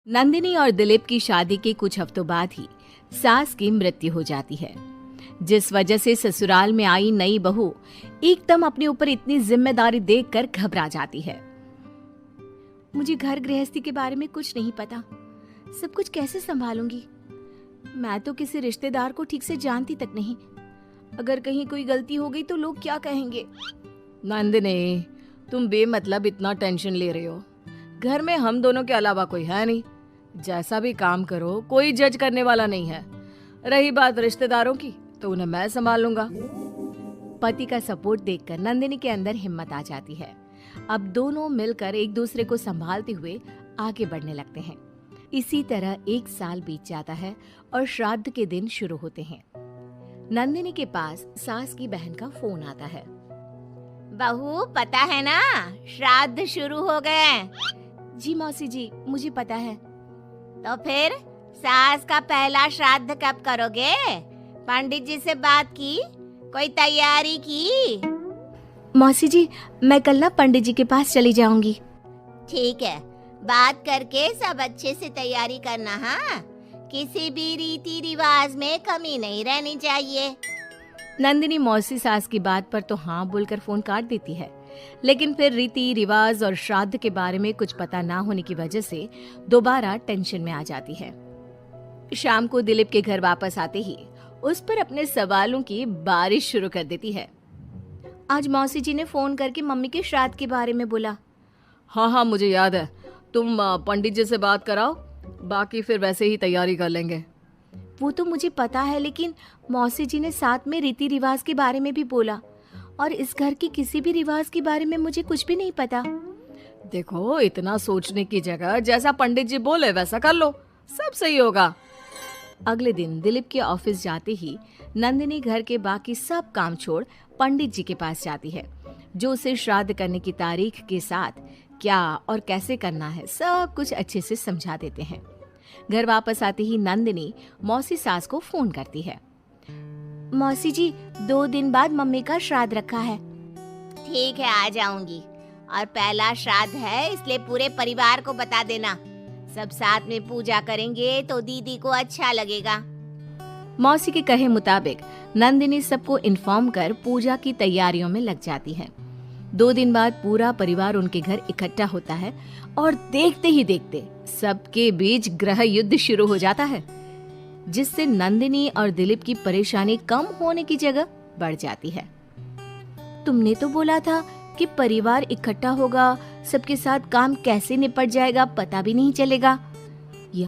नंदिनी और दिलीप की शादी के कुछ हफ्तों बाद ही सास की मृत्यु हो जाती है, जिस वजह से ससुराल में आई नई बहू एकदम अपने ऊपर इतनी जिम्मेदारी देखकर घबरा जाती है। मुझे घर गृहस्थी के बारे में कुछ नहीं पता, सब कुछ कैसे संभालूंगी? मैं तो किसी रिश्तेदार को ठीक से जानती तक नहीं। अगर कहीं कोई गलती हो गई तो लोग क्या कहेंगे? नंदिनी, तुम बेमतलब इतना टेंशन ले रही हो। घर में हम दोनों के अलावा कोई है नहीं। जैसा भी काम करो कोई जज करने वाला नहीं है। रही बात रिश्तेदारों की तो उन्हें मैं संभाल लूंगा। पति का सपोर्ट देखकर नंदिनी के अंदर हिम्मत आ जाती है। अब दोनों मिलकर एक दूसरे को संभालते हुए आगे बढ़ने लगते हैं। इसी तरह 1 साल बीत जाता है और श्राद्ध के दिन शुरू होते हैं। नंदिनी के पास सास की बहन का फोन आता है। बहू, पता है ना, श्राद्ध शुरू हो गए। जी मौसी जी, मुझे पता है। तो फिर सास का पहला श्राद्ध कब करोगे? पंडित जी से बात की? कोई तैयारी की? मौसी जी, मैं कल ना पंडित जी के पास चली जाऊंगी। ठीक है, बात करके सब अच्छे से तैयारी करना। हाँ, किसी भी रीति रिवाज में कमी नहीं रहनी चाहिए। नंदिनी मौसी सास की बात पर तो हाँ बोलकर फोन काट देती है, लेकिन फिर रीति रिवाज और श्राद्ध के बारे में कुछ पता ना होने की वजह से दोबारा टेंशन में आ जाती है। शाम को दिलीप के घर वापस आते ही उस पर अपने सवालों की बारिश शुरू कर देती है। आज मौसी जी ने फोन करके मम्मी के श्राद्ध के बारे में बोला। हाँ, मुझे याद है। तुम पंडित जी से बात कराओ, बाकी फिर वैसे ही तैयारी कर लेंगे। वो तो मुझे पता है, लेकिन मौसी जी ने साथ में रीति रिवाज के बारे में भी बोला, और इस घर की किसी भी रिवाज के बारे में मुझे कुछ भी नहीं पता। देखो, इतना सोचने की जगह जैसा पंडित जी बोले वैसा कर लो, सब सही होगा। अगले दिन दिलीप के ऑफिस जाते ही नंदिनी घर के बाकी सब काम छोड़ पंडित जी के पास जाती है, जो उसे श्राद्ध करने की तारीख के साथ क्या और कैसे करना है सब कुछ अच्छे से समझा देते हैं। घर वापस आते ही नंदिनी मौसी सास को फोन करती है। मौसी जी, 2 दिन बाद मम्मी का श्राद्ध रखा है। ठीक है, आ जाऊंगी। और पहला श्राद्ध है, इसलिए पूरे परिवार को बता देना। सब साथ में पूजा करेंगे तो दीदी को अच्छा लगेगा। मौसी के कहे मुताबिक नंदिनी सबको इन्फॉर्म कर पूजा की तैयारियों में लग जाती है। 2 दिन बाद पूरा परिवार उनके घर इकट्ठा होता है और देखते ही देखते सबके बीच गृह युद्ध शुरू हो जाता है, जिससे नंदिनी और दिलीप की परेशानी कम होने की जगह बढ़ जाती है। तुमने तो बोला था कि परिवार इकट्ठा होगा, सबके साथ काम कैसे निपट जाएगा पता भी नहीं चलेगा।